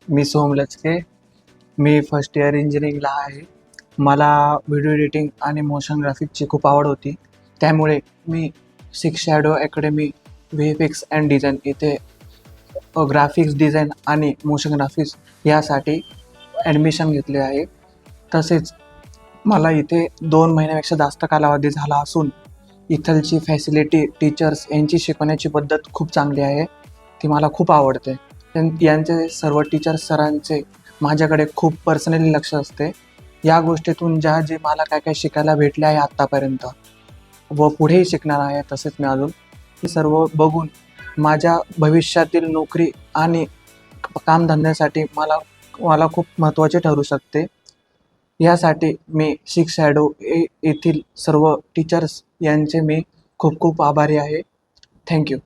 मी सोहम लचके. मी first year इंजिनिअरिंगला आहे. मला व्हिडिओ एडिटिंग आणि मोशन ग्राफिक्सची खूप आवड होती. त्यामुळे मी Six Shadow Academy VFX and Design इथे ग्राफिक्स डिझाईन आणि मोशन ग्राफिक्स यासाठी ॲडमिशन घेतले आहे. तसेच मला इथे 2 महिन्यापेक्षा जास्त कालावधी झाला असून इथलची फॅसिलिटी, टीचर्स यांची शिकवण्याची पद्धत खूप चांगली आहे. ती मला खूप आवडते. यांचे सर्व टीचर्स सरांचे माझ्याकडे खूप पर्सनली लक्ष असते. या गोष्टीतून जे मला काय काय शिकायला भेटले आहे आत्तापर्यंत व पुढेही शिकणार आहे, तसेच मी अजून हे सर्व बघून माझ्या भविष्यातील नोकरी आणि कामधंद्यासाठी मला खूप महत्त्वाचे ठरू शकते. यासाठी मी सिक्स शॅडो येथील सर्व टीचर्स यांचे मी खूप खूप आभारी आहे. थँक्यू.